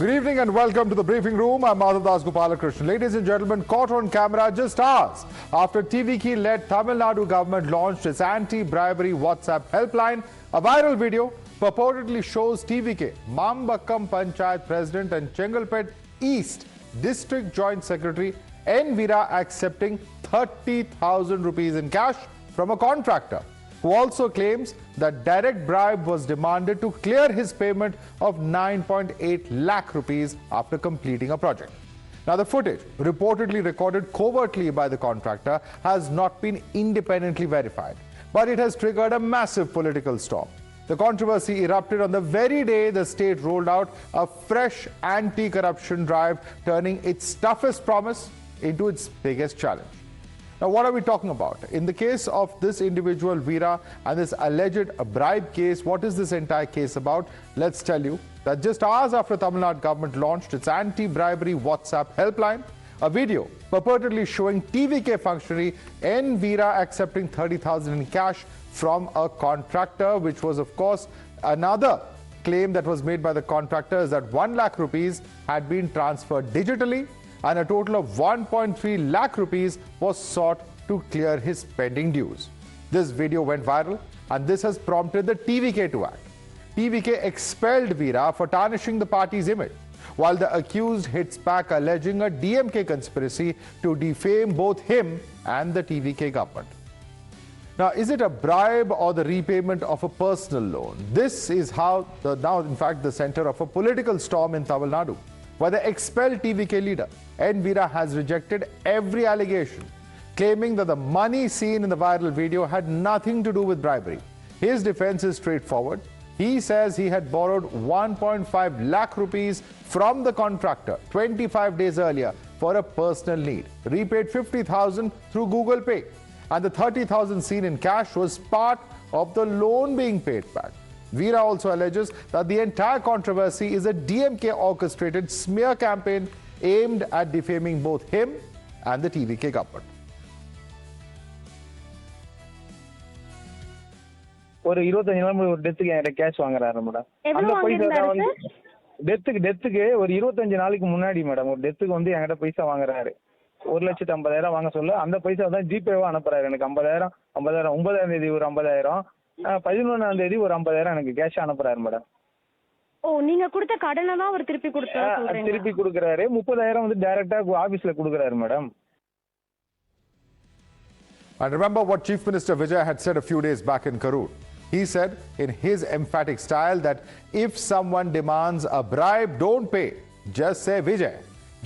Good evening and welcome to the briefing room. I'm Madhavdas GK. Ladies and gentlemen, caught on camera just hours after TVK-led Tamil Nadu government launched its anti-bribery WhatsApp helpline. A viral video purportedly shows TVK, Mambakkam Panchayat President and Chengalpet East District Joint Secretary N. Veera accepting 30,000 rupees in cash from a contractor, who also claims that direct bribe was demanded to clear his payment of 9.8 lakh rupees after completing a project. Now, the footage, reportedly recorded covertly by the contractor, has not been independently verified, but it has triggered a massive political storm. The controversy erupted on the very day the state rolled out a fresh anti-corruption drive, turning its toughest promise into its biggest challenge. Now, what are we talking about? In the case of this individual, Veera, and this alleged bribe case, what is this entire case about? Let's tell you that just hours after Tamil Nadu government launched its anti-bribery WhatsApp helpline, a video purportedly showing TVK functionary N. Veera accepting 30,000 in cash from a contractor, which was, of course, another claim that was made by the contractor, is that 1 lakh rupees had been transferred digitally, and a total of 1.3 lakh rupees was sought to clear his pending dues. This video went viral, and this has prompted the TVK to act. TVK expelled Veera for tarnishing the party's image, while the accused hits back, alleging a DMK conspiracy to defame both him and the TVK government. Now, is it a bribe or the repayment of a personal loan? This is how now, in fact, the center of a political storm in Tamil Nadu, where the expelled TVK leader, N. Veera, has rejected every allegation, claiming that the money seen in the viral video had nothing to do with bribery. His defense is straightforward. He says he had borrowed 1.5 lakh rupees from the contractor 25 days earlier for a personal need, repaid 50,000 through Google Pay, and the 30,000 seen in cash was part of the loan being paid back. Veera also alleges that the entire controversy is a DMK-orchestrated smear campaign aimed at defaming both him and the TVK government. ஒரு 25 நாள் ஒரு டெத்துக்கு என்கிட்ட cash வாங்குறாரு madam. அந்த பைசா தான் வந்து டெத்துக்கு ஒரு 25 நாளைக்கு முன்னாடி மேடம் ஒரு டெத்துக்கு வந்து என்கிட்ட பைசா வாங்குறாரு. 1,50,000 வாங்க சொல்ல அந்த பைசா தான் ஜிபேவா அனுப்புறாரு. எனக்கு 50,000 9ஆம் தேதி ஒரு 50,000, 11ஆம் தேதி ஒரு 50,000 எனக்கு கேஷ் அனுப்புறாரு மேடம். ஓ, நீங்க கொடுத்த கடனை தான் அவர் திருப்பி கொடுத்தாரு. திருப்பி கொடுக்கறாரு. 30,000 வந்து டைரக்டா ஆபீஸ்ல கொடுக்கறாரு madam. And remember what Chief Minister Vijay had said a few days back in Karur. He said in his emphatic style that if someone demands a bribe, don't pay. Just say Vijay.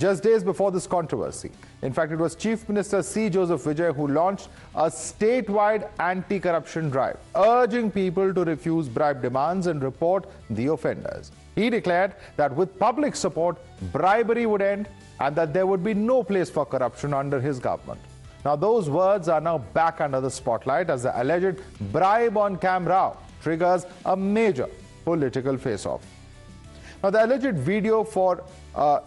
Just days before this controversy, in fact, it was Chief Minister C. Joseph Vijay who launched a statewide anti-corruption drive, urging people to refuse bribe demands and report the offenders. He declared that with public support, bribery would end and that there would be no place for corruption under his government. Now, those words are now back under the spotlight as the alleged bribe on camera triggers a major political face-off. Now, the alleged video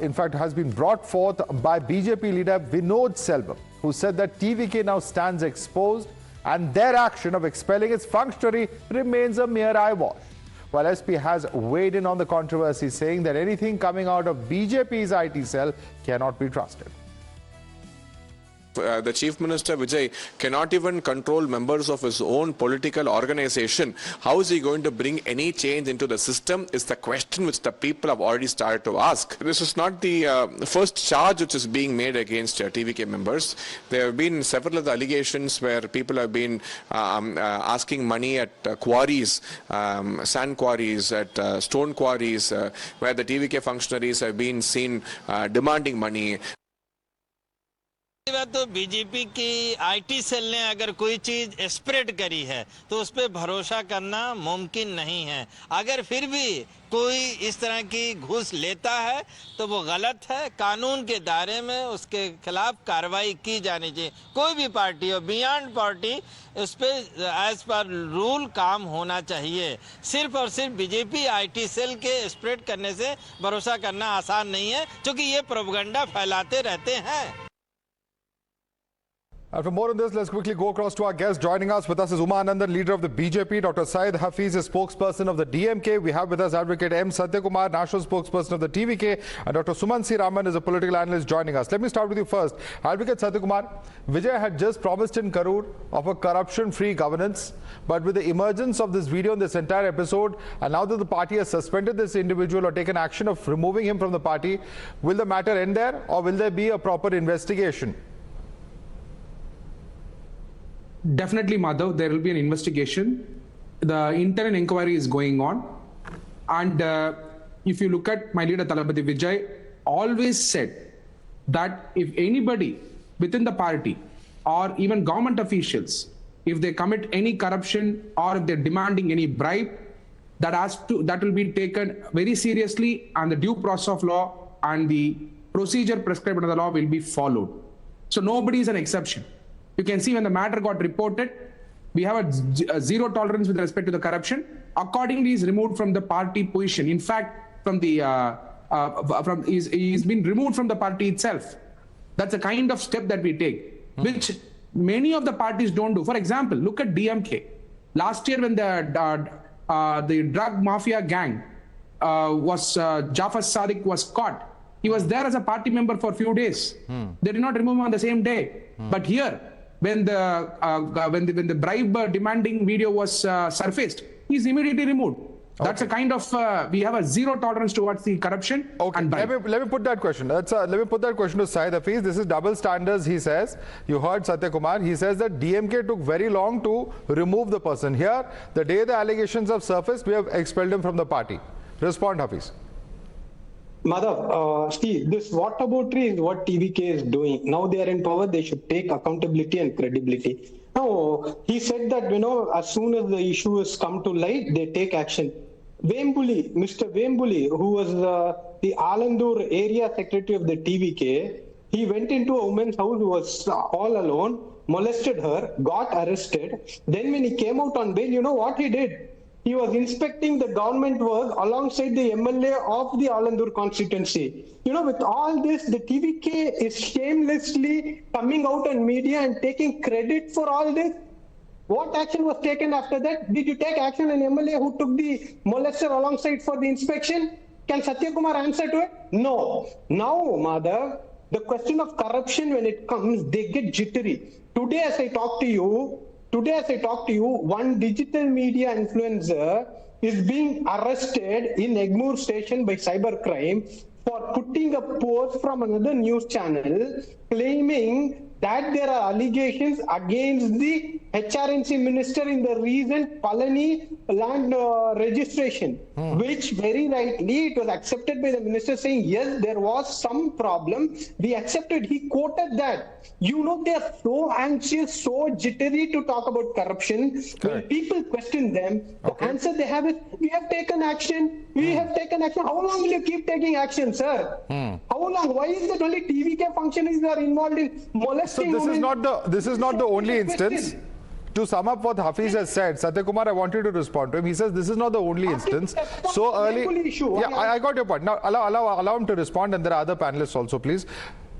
in fact, has been brought forth by BJP leader Vinod Selvam, who said that TVK now stands exposed and their action of expelling its functionary remains a mere eyewash. While SP has weighed in on the controversy, saying that anything coming out of BJP's IT cell cannot be trusted. The Chief Minister Vijay cannot even control members of his own political organization. How is he going to bring any change into the system is the question which the people have already started to ask. This is not the first charge which is being made against TVK members. There have been several of the allegations where people have been asking money at quarries, sand quarries, at stone quarries, where the TVK functionaries have been seen demanding money. तो BJP की IT cell ने अगर कोई चीज spread करी है तो उस पर भरोसा करना मुमकिन नहीं है. अगर फिर भी कोई इस तरह की घूस लेता है तो वो गलत है. कानून के दायरे में उसके खिलाफ कार्रवाई की जानी चाहिए. कोई भी पार्टी हो, बियॉन्ड पार्टी, उस पर एज पर रूल काम होना चाहिए. सिर्फ और सिर्फ बीजेपी आईटी सेल के स्प्रेड करने से भरोसा करना आसान नहीं है, क्योंकि ये प्रोपेगेंडा फैलाते रहते हैं. And for more on this, let's quickly go across to our guest. Joining us with us is Uma Anandan, leader of the BJP. Dr. Syed Hafiz is spokesperson of the DMK. We have with us Advocate M. Satyakumar, national spokesperson of the TVK. And Dr. Suman C. Raman is a political analyst joining us. Let me start with you first. Advocate Satyakumar, Vijay had just promised in Karur of a corruption-free governance. But with the emergence of this video in this entire episode, and now that the party has suspended this individual or taken action of removing him from the party, will the matter end there or will there be a proper investigation? Definitely, Madhav, there will be an investigation. The internal inquiry is going on. And if you look at my leader, Thalapathy Vijay, always said that if anybody within the party or even government officials, if they commit any corruption or if they're demanding any bribe, that will be taken very seriously, and the due process of law and the procedure prescribed under the law will be followed. So nobody is an exception. You can see when the matter got reported, we have a zero tolerance with respect to the corruption. Accordingly, he's removed from the party position. In fact, he's been removed from the party itself. That's a kind of step that we take, which many of the parties don't do. For example, look at DMK. Last year, when the drug mafia gang Jafar Sadiq was caught, he was there as a party member for a few days. They did not remove him on the same day. But here, when the bribe demanding video was surfaced, he's immediately removed. That's a kind of we have a zero tolerance towards the corruption. Okay, and bribe. let me put that question. Let me put that question to Syed Hafiz. This is double standards, he says. You heard Satyakumar. He says that DMK took very long to remove the person. Here, the day the allegations have surfaced, we have expelled him from the party. Respond, Hafiz. Madhav, see, this whataboutery is what TVK is doing. Now they are in power, they should take accountability and credibility. Now, he said that, as soon as the issue has come to light, they take action. Mr. Vembuli, who was the Alandur area secretary of the TVK, he went into a woman's house who was all alone, molested her, got arrested. Then when he came out on bail, you know what he did? He was inspecting the government work alongside the MLA of the Alandur constituency. With all this, the TVK is shamelessly coming out on media and taking credit for all this. What action was taken after that? Did you take action on MLA who took the molester alongside for the inspection? Can Satyakumar answer to it? No. Now, Madhav, the question of corruption, when it comes, they get jittery. Today, as I talk to you, one digital media influencer is being arrested in Egmore station by cybercrime for putting a post from another news channel claiming that there are allegations against the HRNC minister in the recent Palani land registration, which very rightly it was accepted by the minister saying, yes, there was some problem. We accepted. He quoted that. They are so anxious, so jittery to talk about corruption. When people question them, the answer they have is, we have taken action. We have taken action. How long will you keep taking action, sir? How long? Why is that only TVK functionaries are involved in molesting women? This is not the only instance. To sum up what Hafiz has said, Satyakumar, I want you to respond to him. He says this is not the only instance. So early. Yeah, I got your point. Now allow him to respond, and there are other panelists also, please.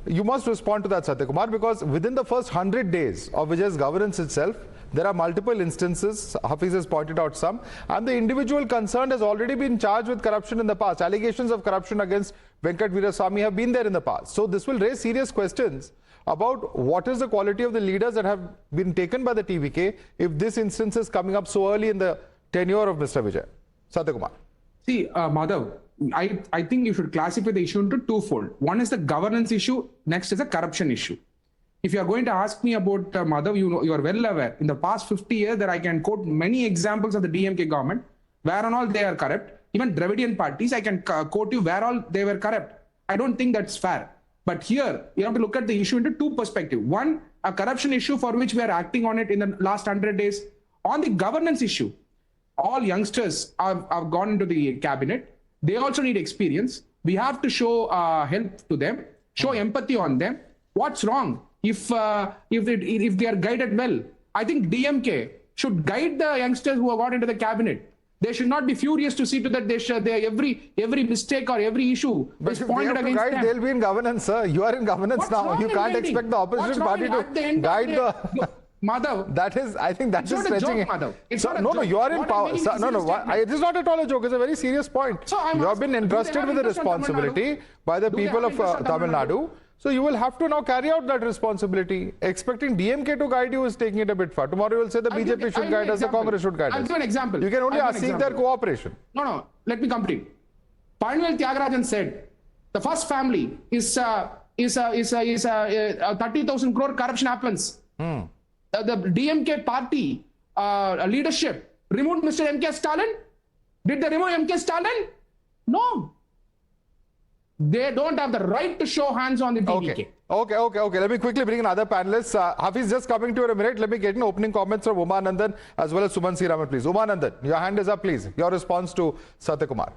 You must respond to that, Satyakumar, because within the first 100 days of Vijay's governance itself, there are multiple instances. Hafiz has pointed out some, and the individual concerned has already been charged with corruption in the past. Allegations of corruption against Venkat Veeraswamy have been there in the past. So this will raise serious questions about what is the quality of the leaders that have been taken by the TVK if this instance is coming up so early in the tenure of Mr. Vijay. Satyakumar. See, Madhav, I think you should classify the issue into twofold. One is the governance issue, next is a corruption issue. If you are going to ask me about Madhav, you are well aware, in the past 50 years that I can quote many examples of the DMK government, where and all they are corrupt. Even Dravidian parties, I can quote you where all they were corrupt. I don't think that's fair. But here, you have to look at the issue into two perspectives. One, a corruption issue for which we are acting on it in the last 100 days. On the governance issue, all youngsters have gone into the cabinet. They also need experience. We have to show help to them, show empathy on them. What's wrong? If they are guided well, I think DMK should guide the youngsters who have got into the cabinet. They should not be furious to see to that every mistake or every issue is pointed against them. They'll be in governance, sir. You are in governance What's now. wrong You in can't guiding? expect the opposition party to guide the... Madhav, That is, I think that is not a stretching joke, it. Madhav. It's So, not a no, joke. you are in What I'm power. making Sir, is no, a no, statement. it is not at all a joke. It's a very serious point. So I'm You have been asking, do they entrusted have with the interest on Tamil responsibility Nadu? by the Do they people have of interest on Tamil Tamil Nadu. So you will have to now carry out that responsibility. Expecting DMK to guide you is taking it a bit far. Tomorrow you will say the BJP should guide us, the Congress should guide us. I'll give an example. You can only seek their cooperation. No, let me complete. Panivel Tyagarajan said the first family is 30,000 crore corruption happens. The DMK party leadership removed Mr. MK Stalin. Did they remove MK Stalin? No. They don't have the right to show hands on the TVK. Okay. Let me quickly bring in other panelists. Hafiz, just coming to you in a minute. Let me get in opening comments from Umanandan as well as Suman Siraman, please. Umanandan, your hand is up, please. Your response to Satyakumar.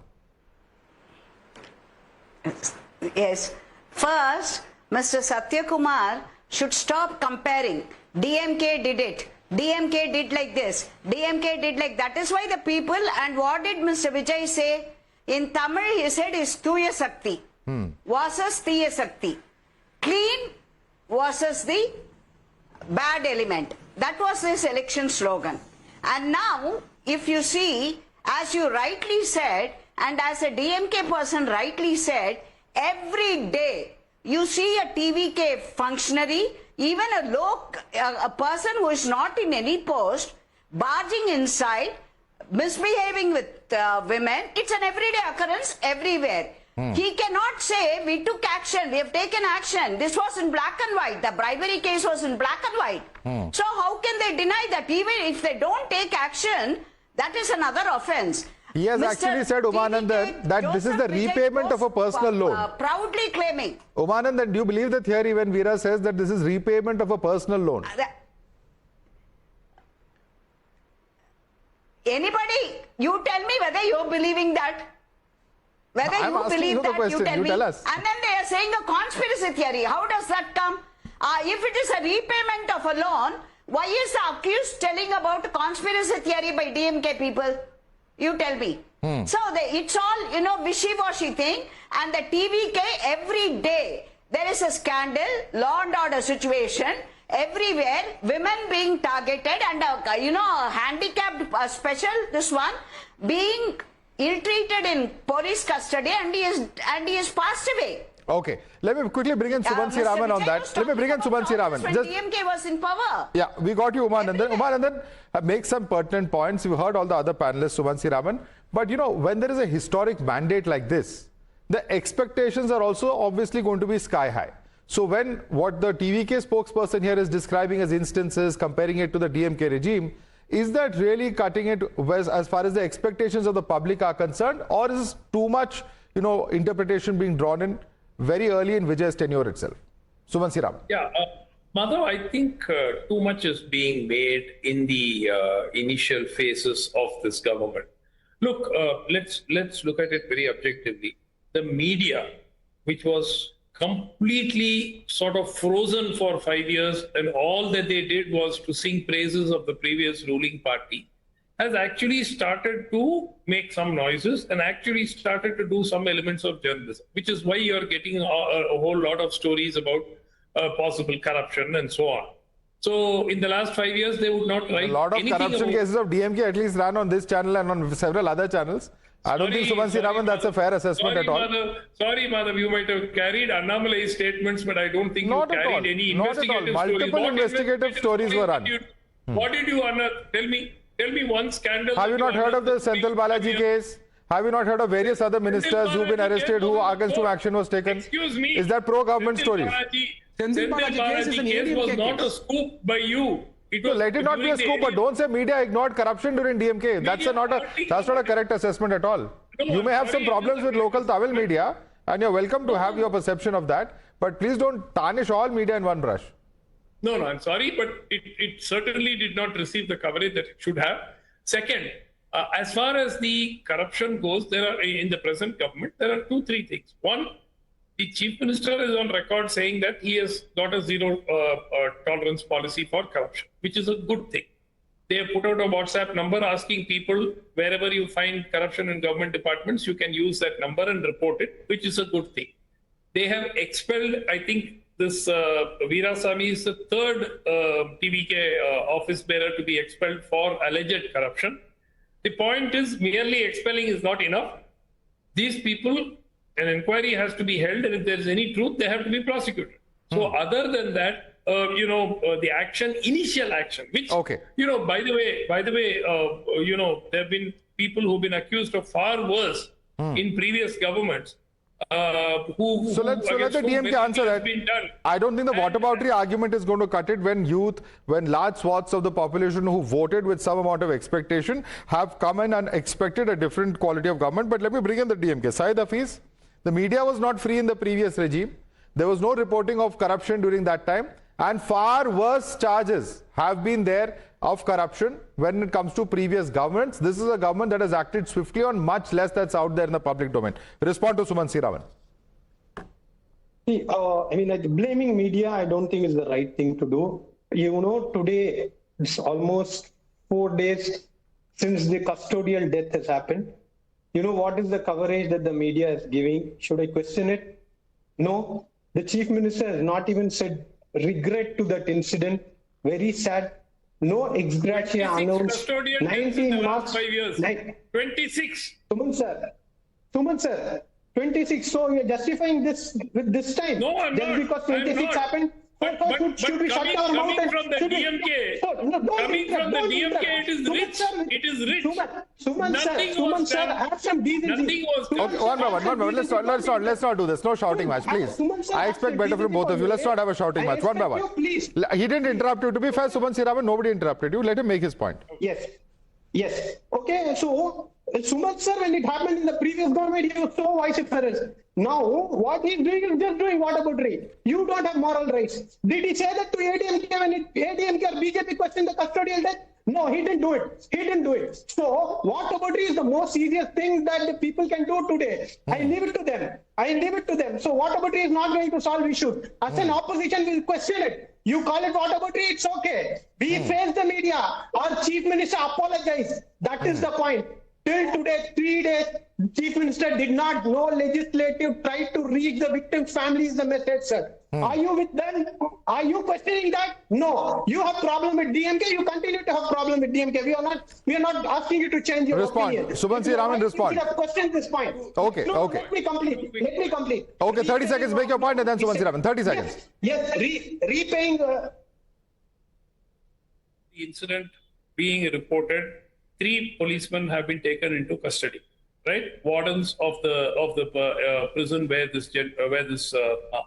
Yes. First, Mr. Satyakumar should stop comparing. DMK did it. DMK did like this. DMK did like that. Is why the people, and what did Mr. Vijay say? In Tamil, he said is Thuya Sakti versus Thiya Sakti. Clean versus the bad element. That was his election slogan. And now, if you see, as you rightly said, and as a DMK person rightly said, every day you see a TVK functionary, even a person who is not in any post, barging inside, misbehaving with women. It's an everyday occurrence everywhere. He cannot say we took action, we have taken action. This was in black and white. The bribery case was in black and white. So how can they deny that? Even if they don't take action, that is another offense. He has actually said, Umanandan, that this is the repayment of a personal loan. Proudly claiming. Umanandan, do you believe the theory when Veera says that this is repayment of a personal loan? Anybody, you tell me whether you're believing that. Whether you believe that, you tell me. And then they are saying a conspiracy theory. How does that come? If it is a repayment of a loan, why is the accused telling about a conspiracy theory by DMK people? You tell me. So it's all, wishy-washy thing. And the TVK, every day, there is a scandal, law and order situation. Everywhere, women being targeted and, handicapped special, this one, being ill-treated in police custody, and he is passed away. Okay, let me quickly bring in Suman Siraman on that. Let me bring in Suman Siraman. When DMK was in power. Yeah, we got you, Umanandan. Umanandan makes some pertinent points. You heard all the other panelists, Suman Siraman. But when there is a historic mandate like this, the expectations are also obviously going to be sky high. So when what the TVK spokesperson here is describing as instances, comparing it to the DMK regime, is that really cutting it as far as the expectations of the public are concerned, or is too much, interpretation being drawn in very early in Vijay's tenure itself? Suman Siraman. Yeah, Madhav, I think too much is being made in the initial phases of this government. Look, let's look at it very objectively. The media, which was completely sort of frozen for 5 years, and all that they did was to sing praises of the previous ruling party, has actually started to make some noises and actually started to do some elements of journalism, which is why you're getting a whole lot of stories about possible corruption and so on. So in the last 5 years, they would not write a lot of anything corruption cases of DMK at least ran on this channel and on several other channels. I don't think, Suman Siraman, that's a fair assessment at all. Sorry, Madhav, you might have carried Annamalai's statements, but I don't think Not you at carried all. any Not at all. investigative Multiple stories. investigative stories were run. What did you unearth? Tell me one scandal. Have you not heard of the Senthil Balaji case? Have you not heard of various other ministers who've been arrested, against whom action was taken? Excuse me. Is that pro-government stories? Senthil Balaji case is an case was ADMK not a case. scoop by you. So let it not be a scoop, but don't say media ignored corruption during DMK. That's not a correct assessment at all. You may have some problems with local Tamil media, and you're welcome to have your perception of that. But please don't tarnish all media in one brush. No, I'm sorry, but it certainly did not receive the coverage that it should have. Second, as far as the corruption goes, there are in the present government, there are 2-3 things. One, the chief minister is on record saying that he has got a zero tolerance policy for corruption, which is a good thing. They have put out a WhatsApp number asking people, wherever you find corruption in government departments, you can use that number and report it, which is a good thing. They have expelled, I think, this Veerasamy is the third TVK office bearer to be expelled for alleged corruption. The point is, merely expelling is not enough. These people, an inquiry has to be held, and if there is any truth, they have to be prosecuted. So other than that, the action, initial action, which, by the way, there have been people who've been accused of far worse in previous governments. So let the DMK answer that. I don't think the whataboutery argument is going to cut it when large swaths of the population who voted with some amount of expectation have come in and expected a different quality of government. But let me bring in the DMK. Syed Hafiz, the media was not free in the previous regime. There was no reporting of corruption during that time. And far worse charges have been there of corruption when it comes to previous governments. This is a government that has acted swiftly on much less that's out there in the public domain. Respond to Suman Siravan. Blaming media, I don't think is the right thing to do. Today, it's almost 4 days since the custodial death has happened. What is the coverage that the media is giving? Should I question it? No. The Chief Minister has not even said regret to that incident. Very sad. No ex gratia announced. 19 March. 5 years. 26. Suman sir, 26. So you're justifying this with this time? No, I'm just not. Because 26 happened. But coming from the DMK, it is rich. It is rich. Suman sir, have some decency. Okay, one by one. Let's not do this. No shouting match, please. I expect better from both of you. Let's not have a shouting match. One by one. He didn't interrupt you. To be fair, Suman Siravan, nobody interrupted you. Let him make his point. Yes. Okay, so Suman sir, when it happened in the previous government, he was so vociferous. Now, what he's doing is just doing whataboutery. You don't have moral rights. Did he say that to ADMK when ADMK or BJP questioned the custodial death? No, he didn't do it. So, whataboutery is the most easiest thing that the people can do today. I leave it to them. So, whataboutery is not going to solve issues. As an opposition, we'll question it. You call it whataboutery, it's okay. We face the media. Our Chief Minister apologized. That is the point. Till today, 3 days, Chief Minister did not know legislative tried to reach the victims' families the message, sir. Are you with them? Are you questioning that? No. You have problem with DMK, you continue to have problem with DMK. We are not asking you to change your opinion. Suman Siravan, respond. You have questioned this point. Okay. Let me complete. Okay, 30 seconds, make your point and then Suman Siravan. 30 seconds. Yes, repaying... The incident being reported, 3 policemen have been taken into custody, right? Wardens of the prison where this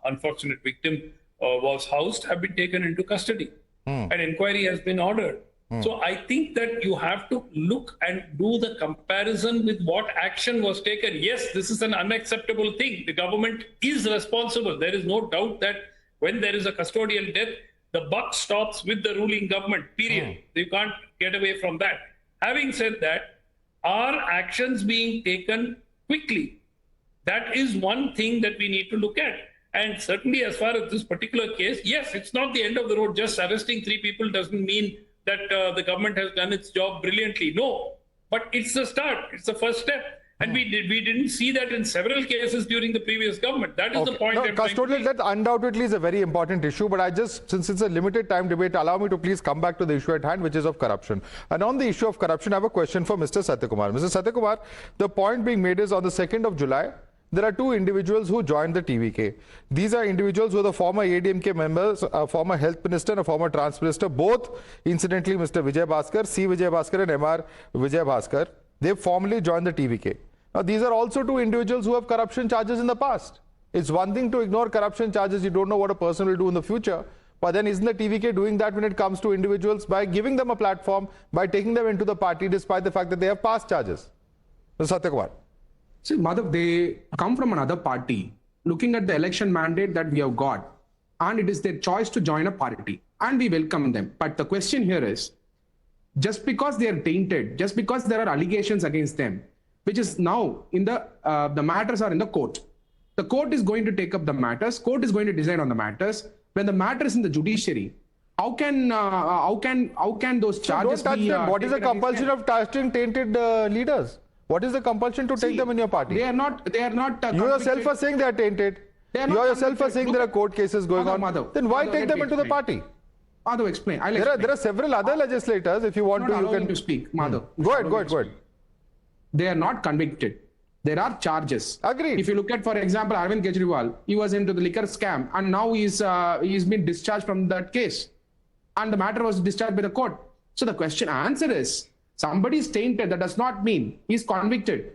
unfortunate victim was housed have been taken into custody. An inquiry has been ordered. So I think that you have to look and do the comparison with what action was taken. Yes, this is an unacceptable thing. The government is responsible. There is no doubt that when there is a custodial death, the buck stops with the ruling government, period. You can't get away from that. Having said that, are actions being taken quickly? That is one thing that we need to look at. And certainly as far as this particular case, yes, it's not the end of the road. Just arresting 3 people doesn't mean that the government has done its job brilliantly. No, but it's the start. It's the first step. And we didn't see that in several cases during the previous government. That is the point. No, custodial death undoubtedly is a very important issue, but since it's a limited time debate, allow me to please come back to the issue at hand, which is of corruption. And on the issue of corruption, I have a question for Mr. Satyakumar. Mr. Satyakumar, the point being made is on the 2nd of July, there are 2 individuals who joined the TVK. These are individuals who are the former ADMK members, a former health minister and a former trans minister, both incidentally Mr. Vijay Bhaskar, C. Vijay Bhaskar and MR Vijay Bhaskar. They formally joined the TVK. Now, these are also 2 individuals who have corruption charges in the past. It's one thing to ignore corruption charges. You don't know what a person will do in the future. But then isn't the TVK doing that when it comes to individuals by giving them a platform, by taking them into the party despite the fact that they have past charges? Mr. Satyakumar. See, Madhav, they come from another party, looking at the election mandate that we have got, and it is their choice to join a party, and we welcome them. But the question here is, just because they are tainted, just because there are allegations against them, which is now in the matters are in the court. The court is going to take up the matters. Court is going to decide on the matters. When the matter is in the judiciary, how can those charges Don't touch be? them. What is the taken against compulsion them? of touching tainted leaders? What is the compulsion to take them in your party? They are not. You yourself are saying they are tainted. They are You not yourself are convicted. saying there are court cases going on. Madhav, Then why Madhav, take let them me into the explain. party? Madhav, explain. I'll There explain. are several other legislators. If you want to, Not you allow can me to speak, Madhav. Go ahead. They are not convicted. There are charges. Agreed. If you look at, for example, Arvind Kejriwal, he was into the liquor scam, and now he's been discharged from that case, and the matter was discharged by the court. So the answer is, somebody is tainted. That does not mean he's convicted.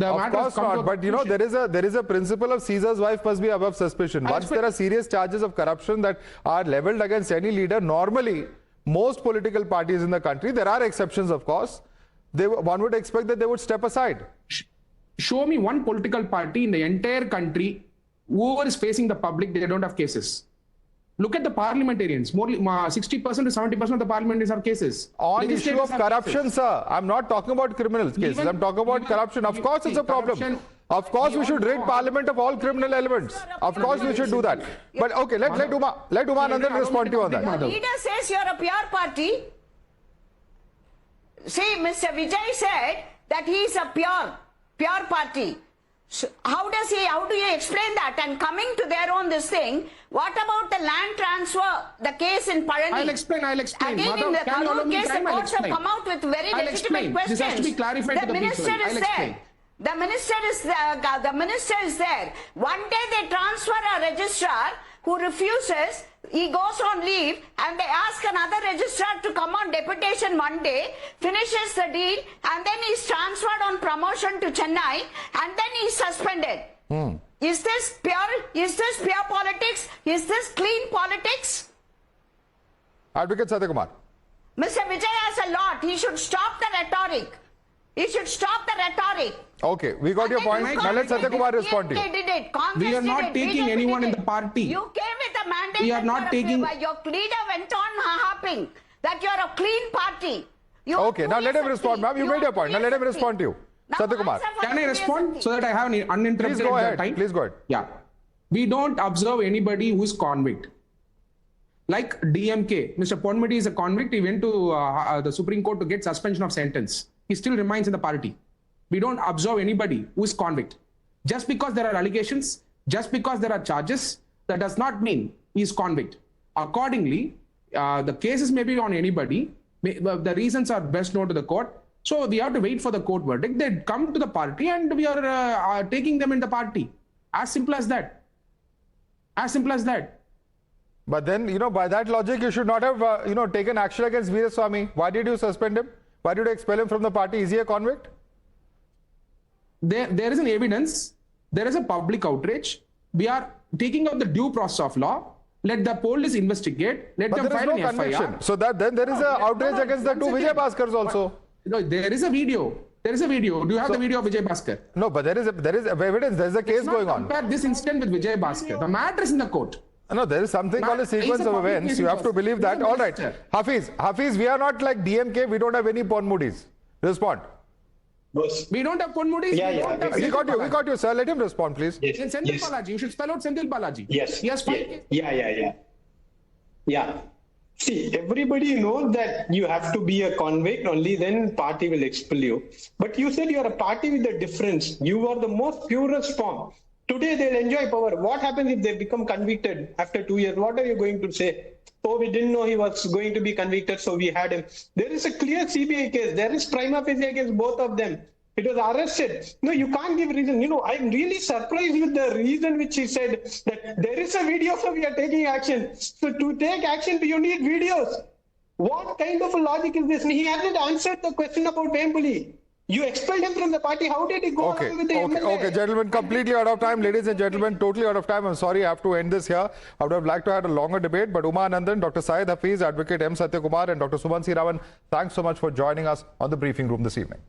The Of matter has course come to not, a but you know conclusion. there is a principle of Caesar's wife must be above suspicion. Once there are serious charges of corruption that are leveled against any leader, normally most political parties in the country, there are exceptions of course, one would expect that they would step aside. Show me one political party in the entire country, whoever is facing the public, they don't have cases. Look at the parliamentarians. More 60% to 70% of the parliamentarians have cases. On issue Legislators of have corruption, cases. sir, I'm not talking about criminal cases. I'm talking about corruption. Of course, it's a problem. Of course, we should rid parliament of all criminal elements. Of course, we should do that. But okay, let Uma Nandan respond to you on that. The leader says you're a pure party. See, Mr. Vijay said that he is a pure party. So how do you explain that? And coming to their own this thing, what about the land transfer, the case in Parani? I'll explain. Again, Madhav, in the can you allow Kalur me case, the time? I'll courts have explain. come out with very I'll legitimate explain. questions. This has to be clarified to the minister people. is I'll there. explain. The minister is there. One day they transfer a registrar who refuses. He goes on leave and they ask another registrar to come on deputation one day, finishes the deal, and then he's transferred on promotion to Chennai, and then he's suspended. Is this pure politics? Is this clean politics? Advocate Satyakumar. Mr. Vijay has a lot. He should stop the rhetoric. Okay, we got your point. Now let Satyakumar respond to you. We are not taking anyone in the party. You came with a mandate. We are not taking. Your leader went on harping that you're a clean party. Okay, now let him respond, ma'am. You made your point. Now let him respond to you. Satyakumar. Can I respond so that I have an uninterrupted Please go ahead. time? Please go ahead. Yeah. We don't observe anybody who is convict. Like DMK, Mr. Ponmudi is a convict. He went to the Supreme Court to get suspension of sentence. He still remains in the party. We don't observe anybody who is convict. Just because there are allegations, just because there are charges, that does not mean he is convict. Accordingly, the cases may be on anybody. The reasons are best known to the court. So we have to wait for the court verdict. They come to the party and we are taking them in the party. As simple as that. As simple as that. But then, you know, by that logic, you should not have, taken action against Veeraswamy. Why did you suspend him? Why did you expel him from the party? Is he a convict? There is an evidence. There is a public outrage. We are taking up the due process of law. Let the police investigate. Let them file an FIR. So then there is an outrage against the two Vijay Bhaskars also. No, there is a video. There is a video. Do you have the video of Vijay Bhaskar? No, but there is evidence. There is a case going on. Compare this incident with Vijay Bhaskar. The matter is in the court. No, there is something called a sequence of events. You have to believe that. All right. Hafiz, we are not like DMK. We don't have any Ponmudis. Respond. We don't have Ponmudis. Yeah. We got you, sir. Let him respond, please. Yes. In Senthil Balaji. You should spell out Senthil Balaji. Yes. Yes. Yeah. See, everybody knows that you have to be a convict, only then party will expel you. But you said you are a party with a difference. You are the most purest form. Today they'll enjoy power. What happens if they become convicted after 2 years? What are you going to say? Oh, we didn't know he was going to be convicted, so we had him. There is a clear CBI case. There is prima facie against both of them. It was arrested. No, you can't give reason. I'm really surprised with the reason which he said that there is a video, so we are taking action. So to take action, you need videos. What kind of a logic is this? He hasn't answered the question about Vembuli. You expelled him from the party. How did he go along with the MLA? Okay, gentlemen, completely out of time. Ladies and gentlemen, totally out of time. I'm sorry, I have to end this here. I would have liked to have a longer debate, but Uma Nandan, Dr. Syed Hafiz, Advocate M. Satyakumar, and Dr. Suman C. Raman, thanks so much for joining us on the briefing room this evening.